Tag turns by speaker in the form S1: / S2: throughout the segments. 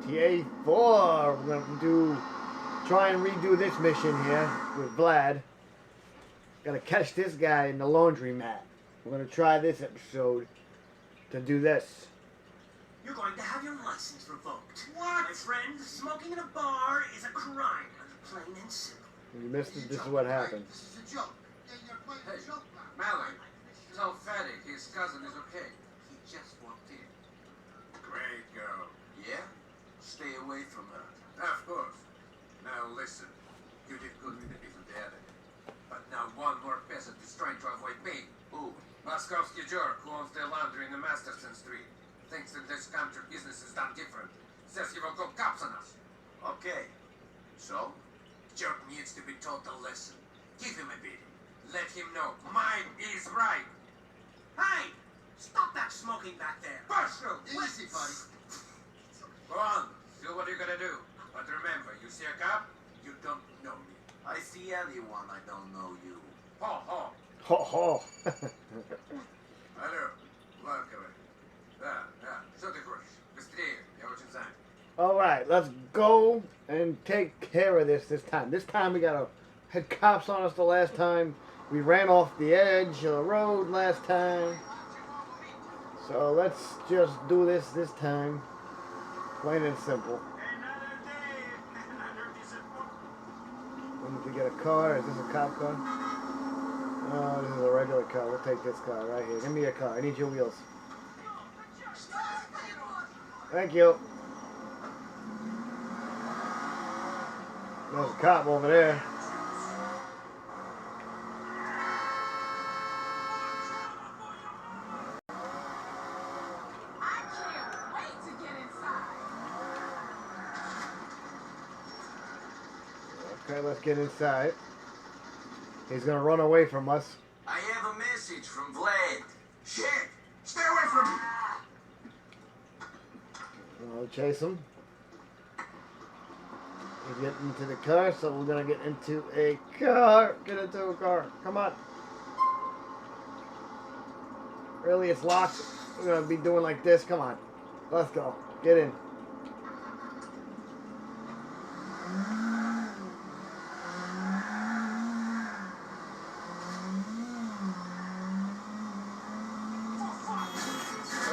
S1: GTA 4. We're gonna try and redo this mission here with Vlad. Gotta catch this guy in the laundromat. We're gonna try this episode to do this.
S2: You're going to have your license revoked.
S3: What?
S2: My friend, smoking in a bar is a crime. Plain and simple.
S1: When you missed it, this is what happens.
S3: This is a joke. Yeah, you're playing
S4: Hey,
S3: a joke now.
S4: Mallory, tell Fatty his cousin is okay. He just walked in.
S5: Great girl.
S4: Yeah? Stay away from her.
S5: Of course. Now listen. You did good with the little dad. But now one more peasant is trying to avoid me.
S4: Who?
S5: Moskovsky jerk who owns the laundry in the Masterson Street. Thinks that this country business is done different. Says he will call cops on us.
S4: Okay. So?
S5: Jerk needs to be taught a lesson. Give him a beating. Let him know mine is right.
S2: Hey! Stop that smoking back there.
S5: Marshal!
S3: Easy, buddy.
S5: Go on. Do what you're gonna do. But remember, you see a cop, you don't know me.
S4: I see anyone, I don't know you.
S5: Ho, ho.
S1: Ho ho.
S5: Алло, Ларковый. Да, что ты хочешь? Быстрее, я очень занят.
S1: Alright, let's go and take care of this time. This time we had cops on us the last time. We ran off the edge of the road last time. So let's just do this time. Plain and simple.
S2: Another day, another disappointment.
S1: We need to get a car. Is this a cop car? Oh, this is a regular car. We'll take this car right here. Give me your car. I need your wheels. Thank you. There's a cop over there.
S6: I can't wait to get inside.
S1: Okay, let's get inside. He's gonna run away from us.
S4: I have a message from Vlad.
S5: Shit! Stay away from me!
S1: I'll chase him. He's getting into the car, so we're gonna get into a car. Get into a car. Come on. Really, it's locked. We're gonna be doing like this. Come on. Let's go. Get in.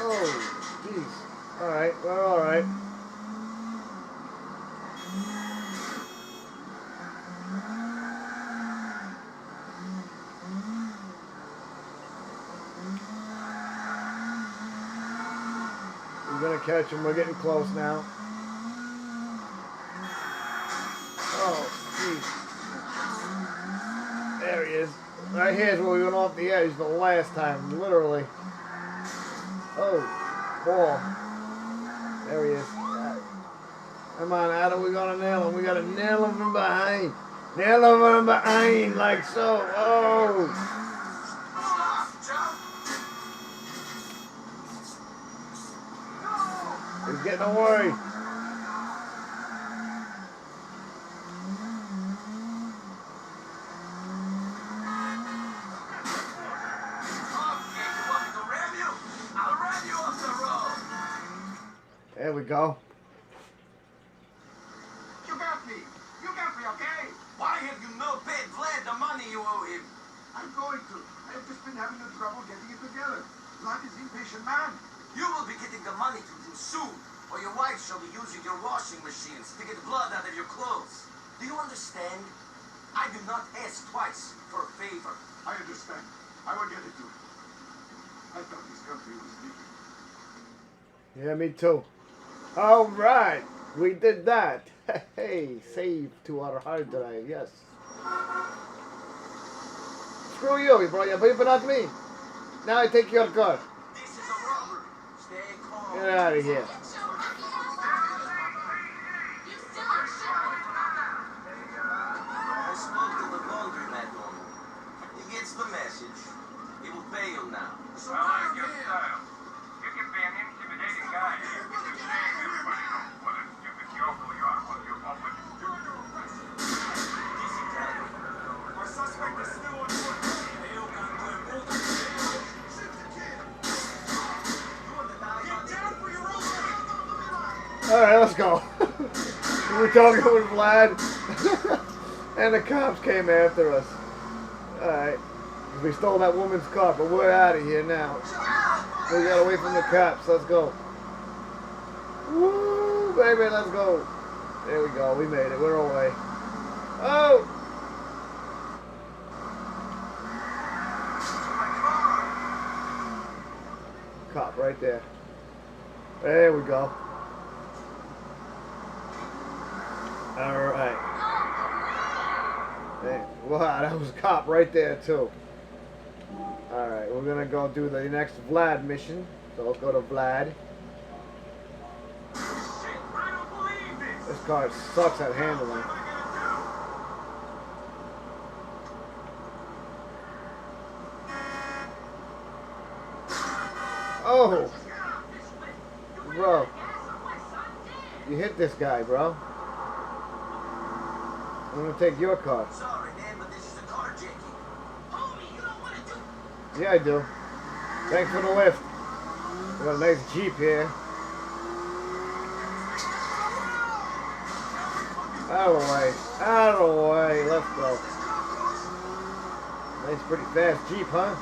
S1: Oh, jeez. Alright, we're alright. We're gonna catch him. We're getting close now. Oh, jeez. There he is. Right here is where we went off the edge the last time, literally. Oh, ball. There he is. Come on, Adam, we're gonna nail him. We gotta nail him from behind. Nail him from behind, like so. Oh. He's getting away. There we go.
S3: You got me. You got me, okay?
S4: Why have you not paid Vlad the money you owe him?
S3: I'm going to. I've just been having no trouble getting it together. Vlad is an impatient man.
S4: You will be getting the money to him soon, or your wife shall be using your washing machines to get blood out of your clothes. Do you understand? I do not ask twice for a favor.
S3: I understand. I will get it to him. I thought this country was leaking.
S1: Yeah, me too. All right, we did that. Hey, save to our hard drive. Yes. Screw you, you brought your paper, not me. Now I take your car.
S4: This is a robbery. Stay calm.
S1: Get out of here.
S4: I spoke to the laundromat owner. He gets the message. He will pay you now.
S5: I like your style. You can be an intimidating guy. Everybody knows what a stupid yokel you are when you're open.
S4: This Italian.
S5: Our suspect is still on foot. Get down for your own life!
S1: go. We're talking with Vlad, and the cops came after us. Alright. We stole that woman's car, but we're out of here now. We got away from the cops. Let's go. Woo, baby, let's go. There we go. We made it. We're away. Oh! Cop right there. There we go. Alright. Hey, wow, that was a cop right there, too. Alright, we're gonna go do the next Vlad mission. So let's go to Vlad. This car sucks at handling. Oh! Bro. You hit this guy, bro. I'm gonna take your car.
S4: Sorry, man, but this is a carjacking.
S2: Homie, you don't want to do.
S1: Yeah, I do. Thanks for the lift. We got a nice Jeep here. Out of the way. Out of the way. Let's go. Nice, pretty fast Jeep, huh?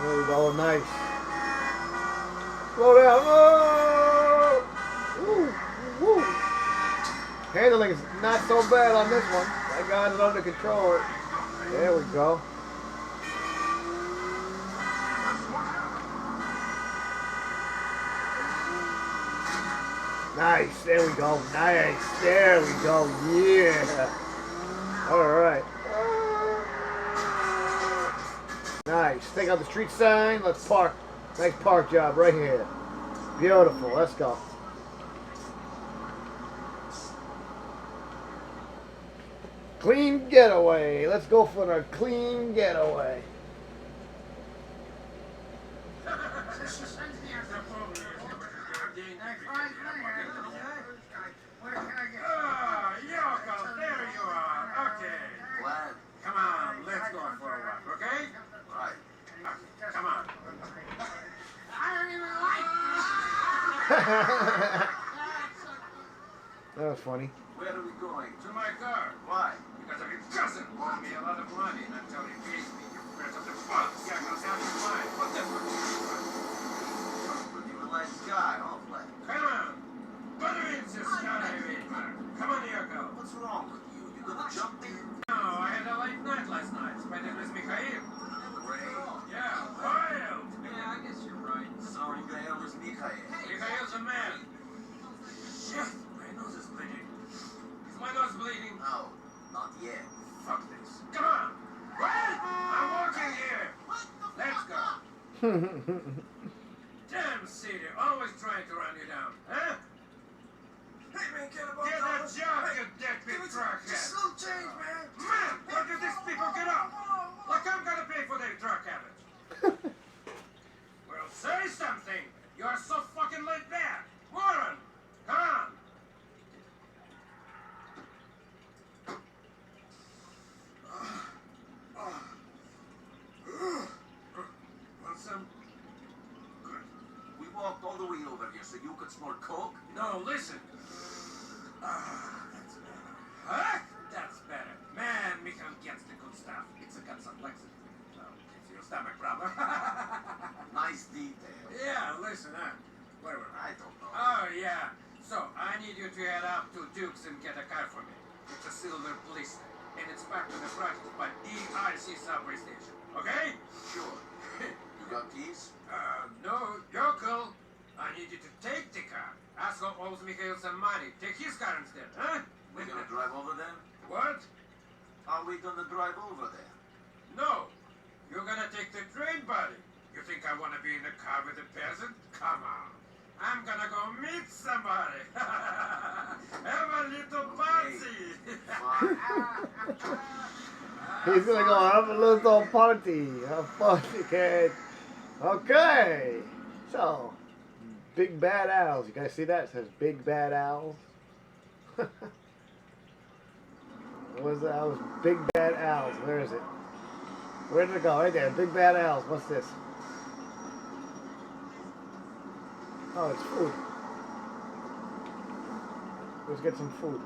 S1: There we go. Nice. Slow down. Oh! Woo! Woo! Handling is not so bad on this one. I got it under control. There we go. Nice. There we go. Nice. There we go. Yeah. All right. Nice. Take out the street sign. Let's park. Nice park job right here. Beautiful. Let's go. Clean getaway. Let's go for the clean getaway.
S5: Ah, Yoko, there you are. Okay.
S4: Vlad,
S5: Come on, let's go for a walk, okay?
S4: right.
S5: Okay, come on.
S1: That was funny.
S4: Where are we going?
S5: To my car.
S4: Why?
S5: Because of your cousin owed me a lot of money, and until he pays me, you press of the fuck, yeah, I'll have his mind. What the fuck?
S4: You're a pretty relaxed guy, huh, Vlad?
S5: Come on. Подвинься, старая ведьма. Come on, Yoko.
S4: What's wrong with you? You gonna jump me?
S5: No, I had a late night last night. Spent it with Mikhail.
S4: Great.
S5: Yeah, wild.
S2: Yeah, I guess you're right.
S4: So who the hell is Mikhail?
S5: Mikhail's a man. Shit, my nose is bleeding. Is my nose bleeding?
S4: No, not yet.
S5: Fuck this. Come on. Wait, I'm walking here. Let's go. Damn city, always trying to run you down, huh?
S4: Hey man, get up
S5: Get a job, you deadbeat truckhead.
S4: Just a little change, man.
S5: Man, where do these people get up? Like I'm gonna pay for their drug habit. Well, say something. You're so fucking laid back. Warren, come on. Want some? Good.
S4: We walked all the way over here so you could snort coke?
S5: No, listen. That's better. Huh? That's better. Man, Mikhail gets the good stuff. It's got some laxative. No, it's your stomach problem.
S4: Nice detail.
S5: Yeah, listen, where were I?
S4: I don't know.
S5: Oh, yeah. So, I need you to head up to Duke's and get a car for me. It's a silver police, and it's parked in the front by ERC subway station. Okay?
S4: Sure. You got keys?
S5: No, Yoko. I need you to take the car. Asshole owes Mikhail some money. Take his car instead, huh?
S4: We're gonna drive over there?
S5: What?
S4: Are we gonna drive over there?
S5: No. You're gonna take the train, buddy. You think I wanna be in a car with a peasant? Come on. I'm gonna go meet somebody. Have a little party.
S1: He's gonna go have a little party. A party, kid. Okay. So, Big Bad Owls. You guys see that? It says Big Bad Owls. What was that? That was Big Bad Owls. Where is it? Where did it go? Right there. Big Bad Al's. What's this? Oh, it's food. Let's get some food.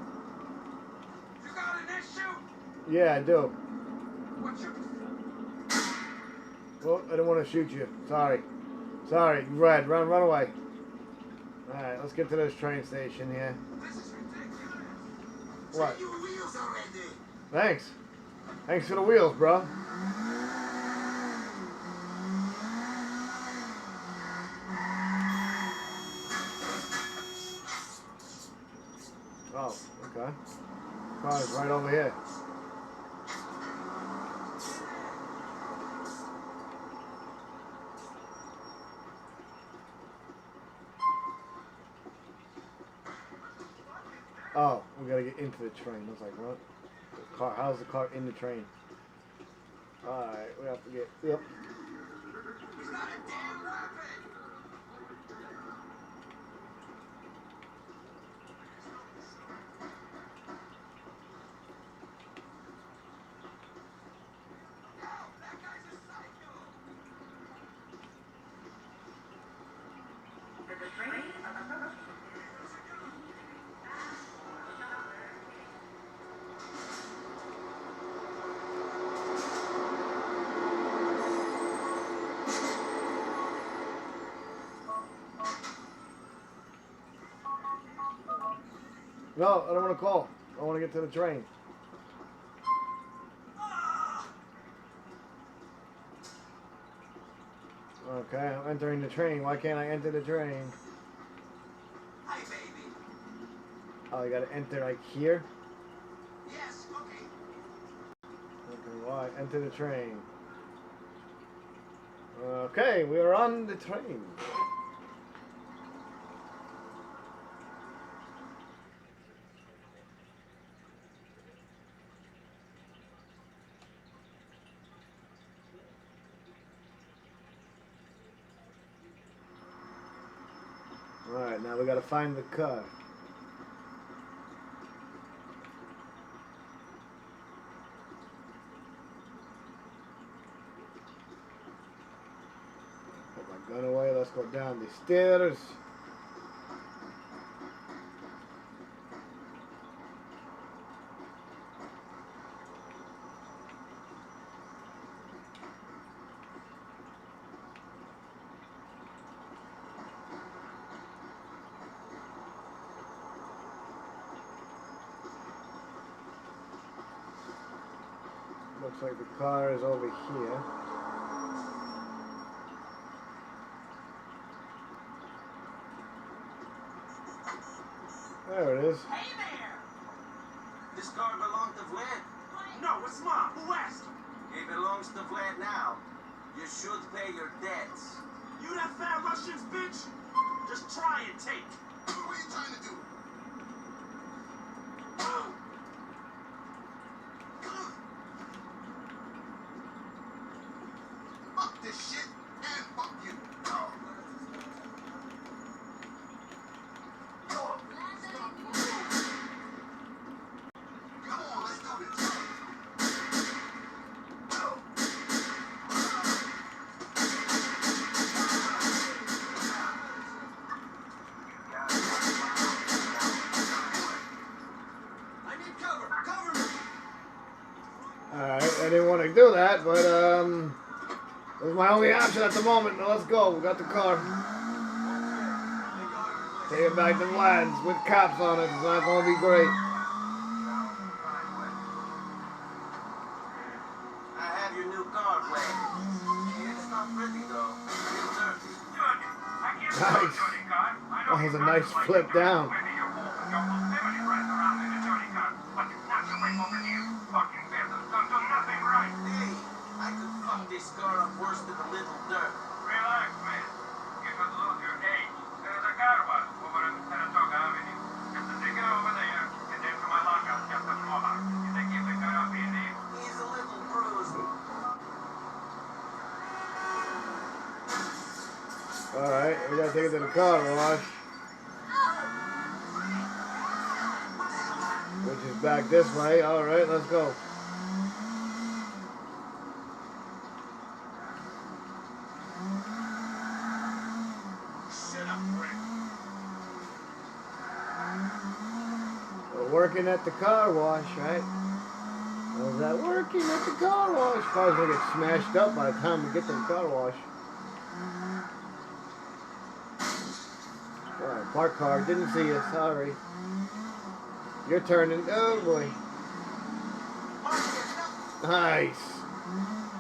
S5: You got an issue?
S1: Yeah, I do.
S5: What's your...
S1: Well, I don't want to shoot you. Sorry. Sorry. Red, run away. Alright, let's get to this train station here.
S3: This is ridiculous.
S1: What?
S3: Your wheels already.
S1: Thanks. Thanks for the wheels, bro. Oh, okay. Car's right over here. Oh, we gotta get into the train. I was like, what? The car? How's the car in the train? Alright, we have to get. Yep.
S3: He's not a damn weapon. That guy's a psycho.
S1: No, I don't want to call. I want to get to the train. Okay, I'm entering the train. Why can't I enter the train?
S3: Hi, baby.
S1: Oh, I gotta enter like here?
S3: Yes, okay.
S1: Okay, why? Enter the train. Okay, we're on the train. Alright, now we gotta find the car. Put my gun away, let's go down the stairs. Looks like the car is over here. There it is.
S2: Hey there!
S4: This car belongs to Vlad.
S2: No, it's mine. Who asked?
S4: It belongs to Vlad now. You should pay your debts.
S2: You that fat Russians, bitch? Just try and take.
S3: What are you trying to do? Fuck this shit and fuck you. Come on, let's do this. I need cover. Cover me.
S1: Alright, I didn't want to do that, but it was my only option at the moment. Now let's go. We got the car. Take it back to Vlad's with cops on it. It's not going to be great.
S4: I have your new car, Vlad. It's not pretty, though. It's dirty.
S1: Nice. That was a nice flip down.
S4: Hey, I could fuck this car up worse than a little dirt.
S5: Relax, man. You could lose your age. There's a car wash over in Saratoga Avenue. Just take it over there, and then to my lockhouse just up Mohawk. You think you pick it up easy?
S4: He's a little bruised.
S1: Alright, we got to take it to the car wash. Which is back this way. Alright, let's go. We're working at the car wash, right? How's that working at the car wash? Car's gonna get smashed up by the time we get to the car wash. Alright, park car. Didn't see you. Sorry. You're turning. Oh boy. Nice.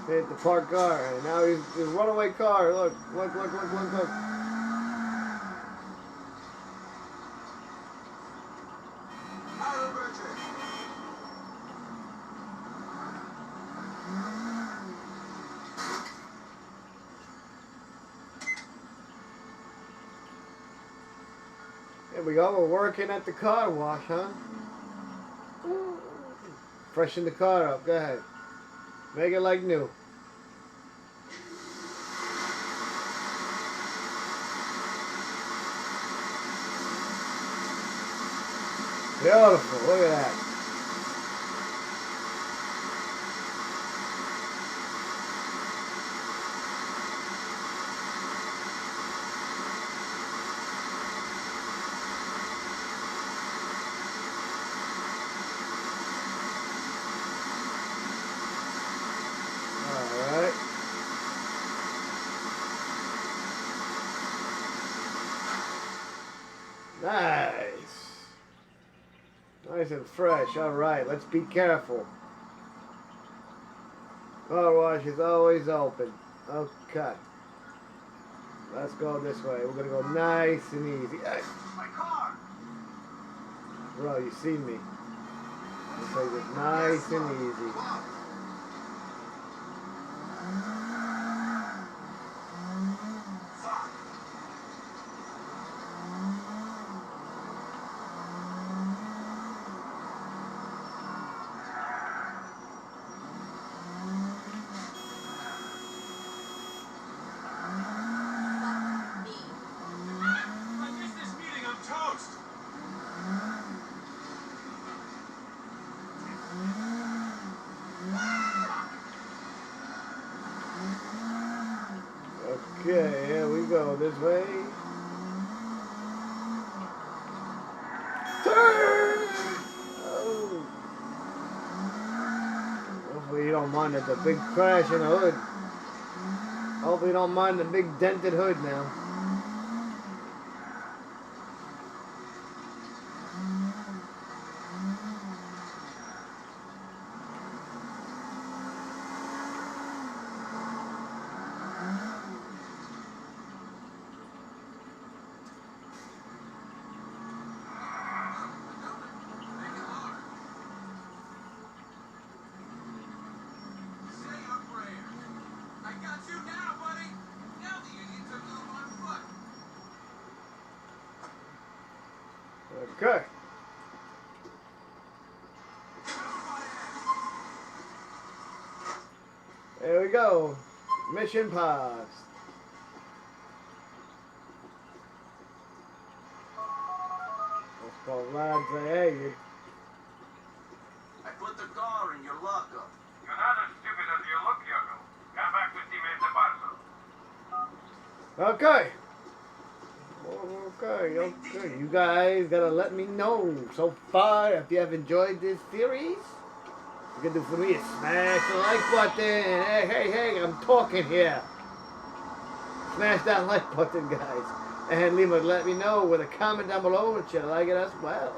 S1: Hit the parked car. And now he's runaway car. Look. Look. Here we go. We're working at the car wash, huh? Freshen the car up. Go ahead. Make it like new. Beautiful. Look at that. Alright. Nice. Nice and fresh. Alright, let's be careful. Car wash is always open. Okay. Let's go this way. We're gonna go nice and easy. Hey,
S3: My car!
S1: bro, you see me. Let's take it nice and easy.
S3: I missed this meeting, I'm toast!
S1: Okay, here we go. This way. Turn! Oh. Hopefully you don't mind the big crash in the hood. Hopefully you don't mind the big dented hood now.
S3: Say a prayer. I got you now, buddy! Now the Indians are going on foot!
S1: Okay. There we go. Mission passed. Let's call Rod and say, hey, you.
S4: I put the car in your lockup.
S5: You're not as stupid as you look, Yogo. Come back to see Mr. Parcel.
S1: Okay. Okay. You guys gotta let me know so far if you have enjoyed this series. You can do for me is smash the like button. Hey, I'm talking here. Smash that like button, guys. And let me know with a comment down below if you like it as well.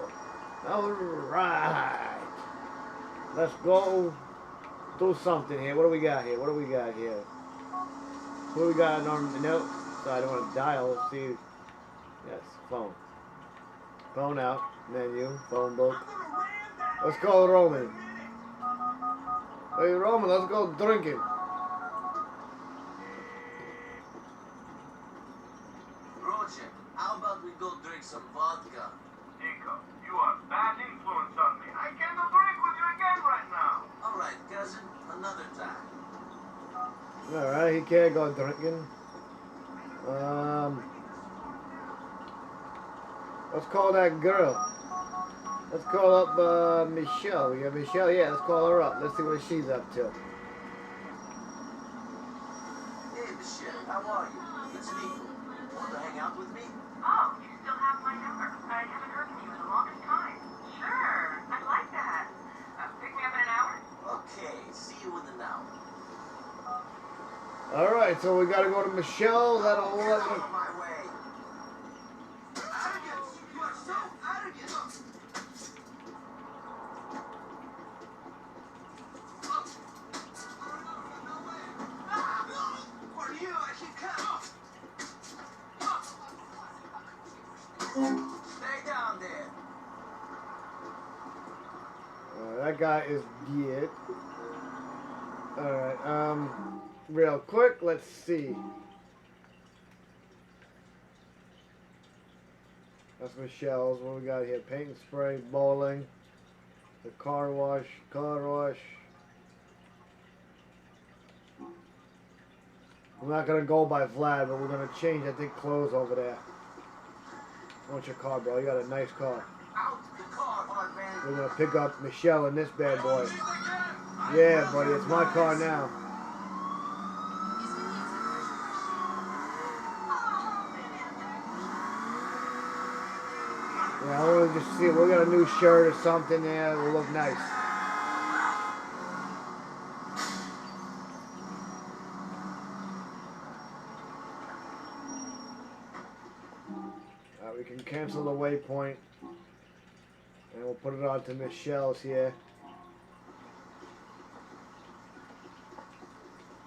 S1: Alright. Let's go do something here. What do we got here? What do we got here? What do we got on our note? So I don't want to dial. See. Yes, phone. Phone out. Menu. Phone book. Let's call Roman. Hey Roman, let's go drinking.
S4: Roger, how about we go drink some vodka?
S5: Nico, you are a bad influence on me. I cannot drink with you again right now.
S4: All right, cousin, another time.
S1: Alright, he can't go drinking. Let's call that girl. Let's call up Michelle. We got Michelle? Yeah, let's call her up. Let's see what she's up to.
S4: Hey, Michelle, how are you? It's Nico. Want to hang out with me?
S6: Oh, you still have my number. I haven't heard from you in the longest time. Sure.
S1: Alright, so we gotta go to Michelle's at 11.
S4: Get out of my way. Arrogance! You are so arrogant! For you, I can come. Stay down there.
S1: That guy is dead. Alright, real quick, let's see. That's Michelle's. What we got here? Paint and spray, bowling, the car wash. I'm not gonna go by Vlad, but we're gonna change, I think, clothes over there. What's your car, bro? You got a nice car.
S4: Out the car, hard man.
S1: We're gonna pick up Michelle in this bad boy. Yeah, buddy, it's my car now. Yeah, I want to just see. We got a new shirt or something there. It'll look nice. We can cancel the waypoint, and we'll put it on to Michelle's here.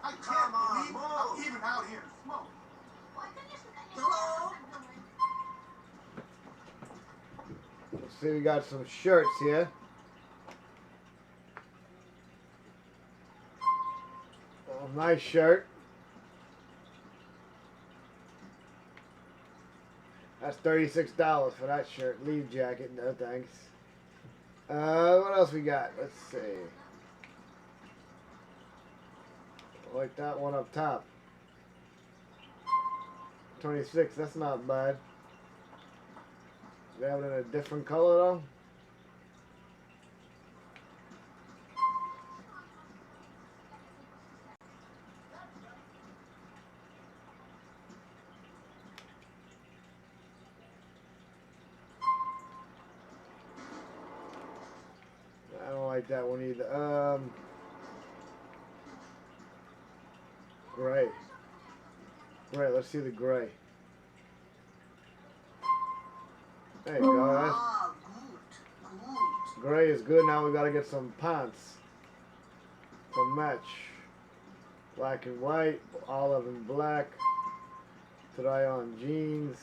S3: I can't believe I'm even out here to smoke.
S4: Hello?
S1: Let's see, we got some shirts here. Oh, nice shirt. That's $36 for that shirt. Leaf jacket. No thanks. What else we got? Let's see. I like that one up top. 26. That's not bad. They have it in a different color though. I don't like that one either. Gray. Gray, let's see the gray. There you go. That's,
S4: Ah, good.
S1: gray is good. Now we gotta get some pants to match. Black and white, olive and black. Try on jeans.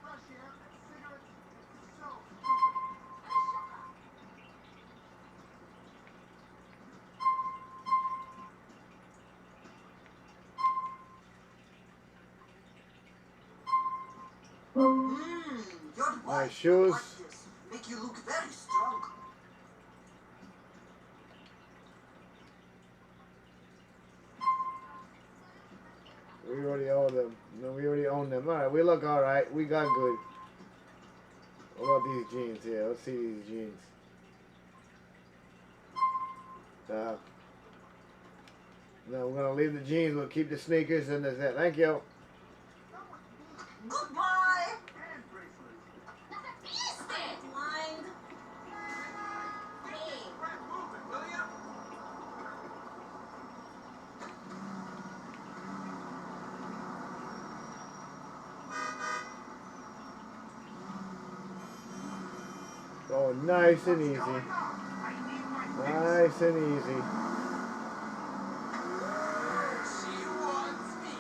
S3: Fresh air, cigarettes, it's so stupid.
S4: Your
S1: Nice
S4: wife
S1: shoes.
S4: like this. Make you look very strong.
S1: We already own them. No, we already own them. Alright, we look alright. We got good. What about these jeans here? Let's see these jeans. No, we're gonna leave the jeans. We'll keep the sneakers and that's it. Thank you.
S4: Goodbye.
S3: And bracelets.
S6: Blind.
S3: Brad, move it, will ya?
S1: Oh, nice and easy.
S3: Going on. I need my fix.
S1: Nice and easy.
S3: She wants me.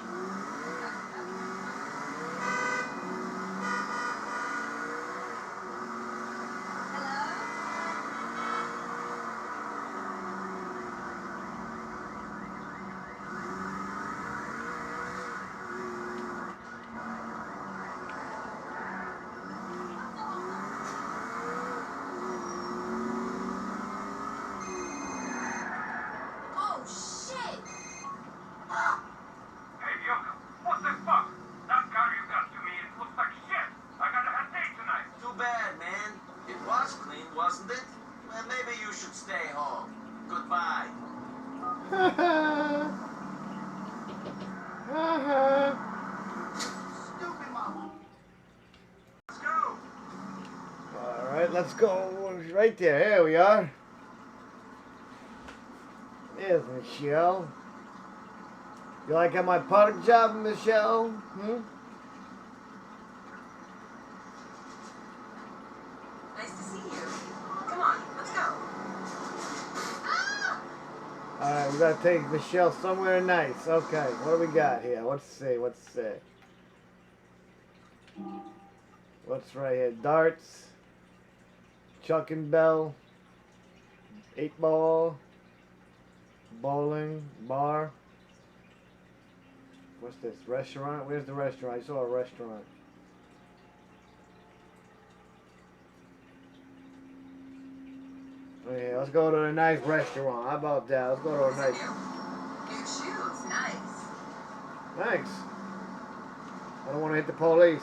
S6: Oh shit!
S5: Hey, Yoko, what the fuck? That car you got to me, it looks like shit. I got a hot date tonight.
S4: Too bad, man. It was clean, wasn't it? Well, maybe you should stay home. Goodbye.
S1: Ha ha. Ha ha.
S3: Stupid mama.
S5: Let's go.
S1: Alright, let's go. Right there. Here we are. There's Michelle. You like how my product job, Michelle? Hmm?
S7: Nice to see you. Come on, let's go. Ah!
S1: Alright, we gotta take Michelle somewhere nice. Okay, what do we got here? Let's see, let's see. What's right here? Darts. Chuck and Bell. 8-ball. Bowling. Bar. What's this? Restaurant? Where's the restaurant? I saw a restaurant. Oh, yeah, let's go to a nice restaurant. How about that? Let's go to a nice...
S7: New shoes, nice.
S1: Thanks. I don't want to hit the police.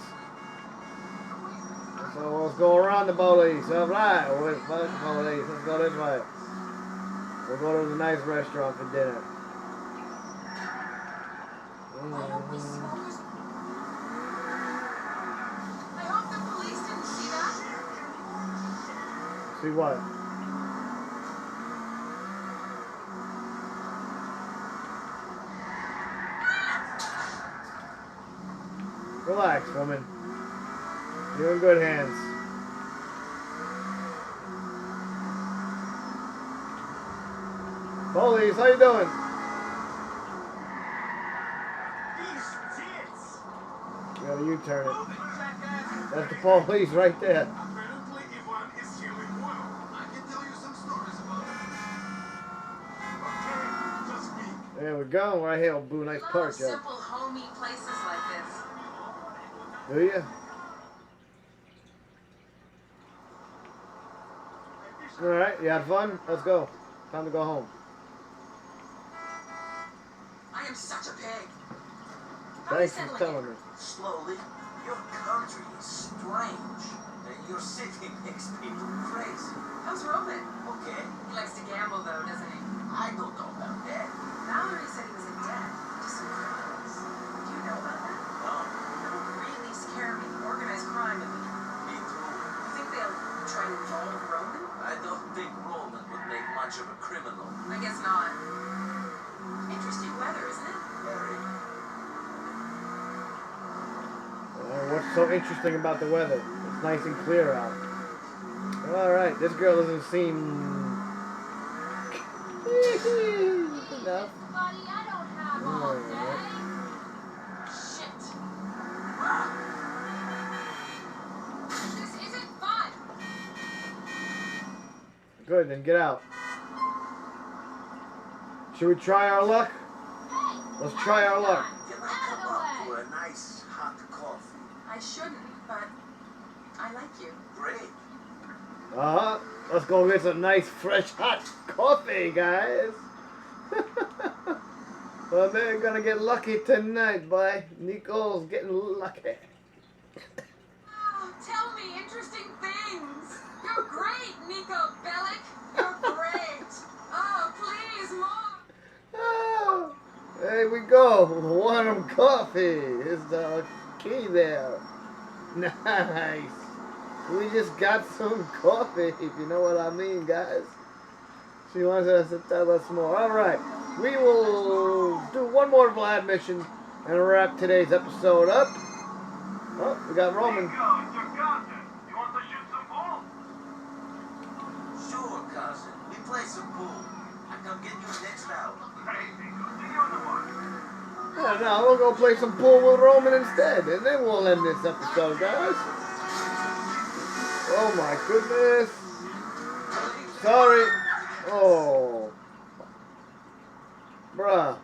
S1: So let's go around the police. Alright, let's fight the police. Let's go this way. We'll go to the nice restaurant for dinner.
S7: Holy smokers. I hope the police didn't see that.
S1: See what? Relax, woman. You're in good hands. Police, how you doing?
S3: These tits!
S1: You gotta U-turn it.
S3: Move it, jackass!
S1: That's the police right there.
S3: Apparently, Ivan is healing well. I can tell you some stories about it. Okay, just me.
S1: There we go. Right here, Boo. Nice
S7: Love
S1: park, yeah.
S7: simple, homey places like this.
S1: Do you? Alright, you had fun? Let's go. Time to go home.
S7: I am such a pig. How are you
S1: Thanks for
S7: settling
S1: telling
S7: in?
S1: me.
S4: Slowly, your country is strange. Your city makes people crazy.
S7: How's Roman?
S4: Okay,
S7: He likes to gamble though, doesn't he?
S4: I don't know about that.
S7: Valerie said he was in debt to some criminals. Do you know about that?
S4: No,
S7: That would really scare me. Organized crime and
S4: me too.
S7: you think they'll try to involve Roman?
S4: I don't think Roman would make much of a criminal.
S7: I guess not. Interesting weather, isn't it?
S4: Very.
S1: What's so interesting about the weather? It's nice and clear out. Alright, this girl doesn't seem... enough.
S6: Buddy, I don't have all day.
S7: Shit.
S6: This isn't fun.
S1: Good, then get out. Should we try our luck?
S6: Hey,
S1: Let's try our luck.
S4: Can I come up for a nice hot coffee?
S7: I shouldn't, but I like you.
S4: Great.
S1: Uh-huh. Let's go get some nice, fresh, hot coffee, guys. Well, they're gonna get lucky tonight, boy. Nicole's getting lucky.
S7: Oh, tell me interesting things. You're great, Nico Bellic. You're great. Oh, please, more.
S1: Oh, there we go. Warm coffee is the key there. Nice. We just got some coffee, if you know what I mean, guys. She wants us to tell us more. All right. We will do one more Vlad mission and wrap today's episode up. Oh, we got Roman.
S3: Nico, it's your cousin. You want to shoot some pool?
S4: Sure, cousin. We play some pool. I come get you next hour.
S3: Hey, Nico, see you on the one.
S1: Yeah, no, we'll go play some pool with Roman instead, and then we'll end this episode, guys. Oh my goodness. Sorry. Oh. Bruh.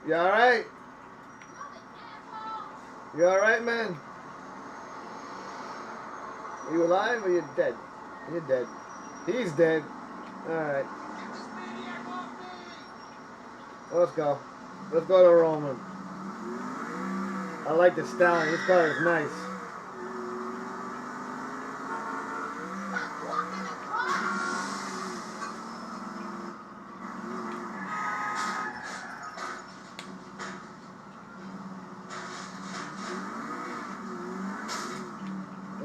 S1: You alright? You alright, man? Are you alive or you dead? You're dead. He's dead. Alright. Let's go. Let's go to Roman. I like the stallion. This car is nice.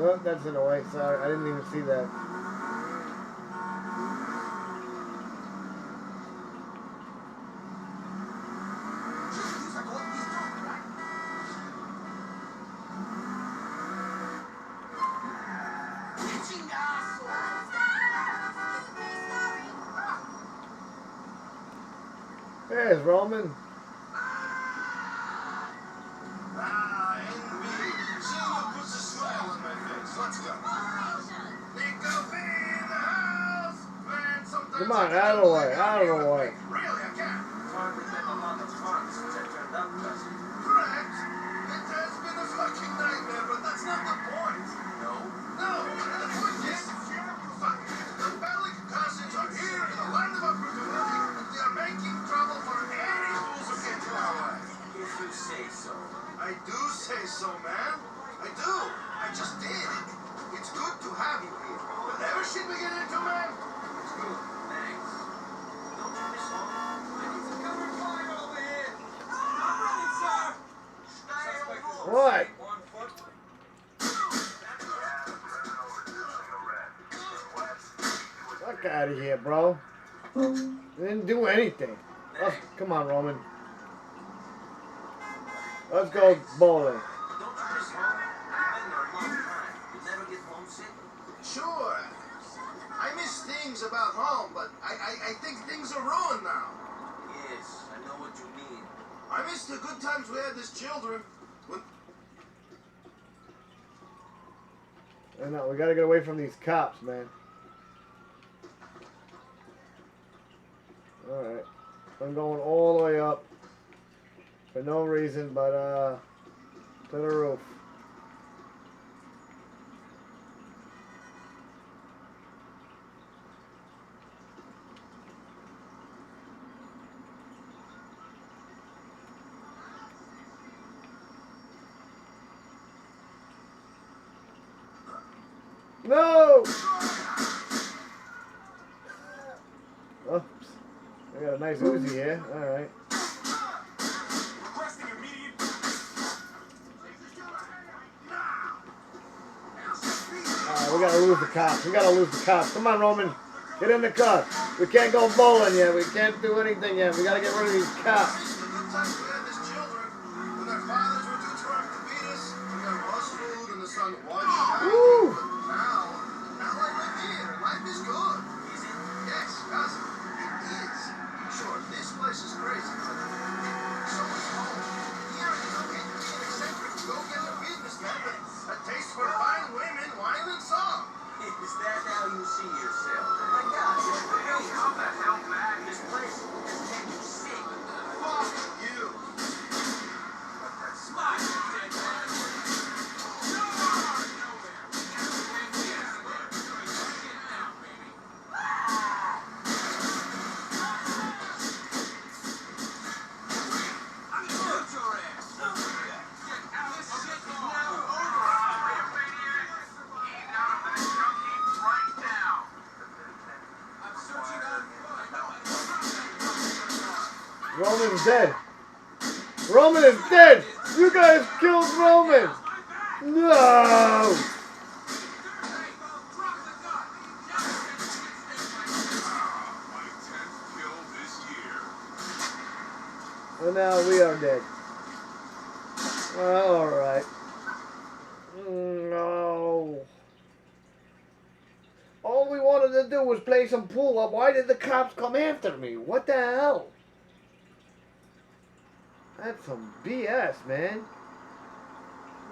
S1: Oh, that's in the way. Sorry, I didn't even see that. There's Roman.
S3: Ah, NB. Seeing you puts a smile on my face. Let's go. Nico B in the house. Man, sometimes
S1: Come on, out of the way, out of the way.
S3: Really, I can't.
S4: Fun with them a lot of fun since I turned up, cousin.
S3: Correct. It has been a fucking nightmare, but that's not the point.
S4: No?
S3: No, the point is, fuck, the Bellic cousins are here in the land of opportunity, and they are making trouble for any fools who get in our way.
S4: If you say so.
S3: I do say so, man. I do. I just did. It's good to have you here. Whatever shit we get into, man, it's good.
S4: Thanks. Don't you miss home? I need some cover fire over here. I'm ready, sir. Stay on.
S1: What?
S5: 1 foot.
S1: Fuck out of here, bro. Didn't do anything. Come on, Roman. Let's go bowling.
S4: Don't you miss home? You've been there a long time. You never get homesick?
S3: Sure. I miss things about home, but I think things are ruined now.
S4: Yes, I know what you mean.
S3: I miss the good times we had as children. When
S1: I know, we gotta get away from these cops, man. Alright. I'm going all the way up. For no reason, but, to the roof. No! Oops. I got a nice Uzi here. Alright.
S3: requesting immediate.
S1: We gotta lose the cops. We gotta lose the cops. Come on, Roman. Get in the car. We can't go bowling yet. We can't do anything yet. We gotta get rid of these
S3: I
S1: cops.
S3: miss the good times we had as children. When our fathers were too drunk to beat us. We got bus food and the sun was shining.
S1: Woo!
S3: Now I live here. Life is good.
S4: Is it?
S3: Yes, cousin. It is. Sure, this place is crazy, but so is home. Here is okay to be an eccentric, go-getter businessman with a taste for fine women, wine, and song.
S4: Is that how you see yourself? My God, hey, how the hell, man? This place has made you sick.
S3: Fuck you.
S4: Smart, dead man.
S1: Roman's dead. Roman is dead. You guys killed Roman. No.
S3: My 10th kill this year.
S1: And now we are dead. Well, alright. No. All we wanted to do was play some pool up. Why did the cops come after me? What the hell? That's some BS, man.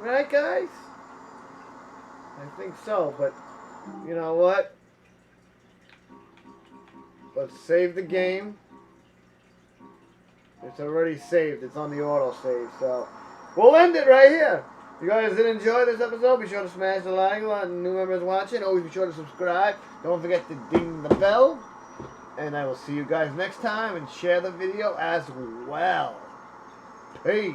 S1: Right, guys? I think so, but you know what? Let's save the game. It's already saved. It's on the auto save, so we'll end it right here. If you guys did enjoy this episode, be sure to smash the like button. New members watching, always be sure to subscribe. Don't forget to ding the bell. And I will see you guys next time and share the video as well. Peace.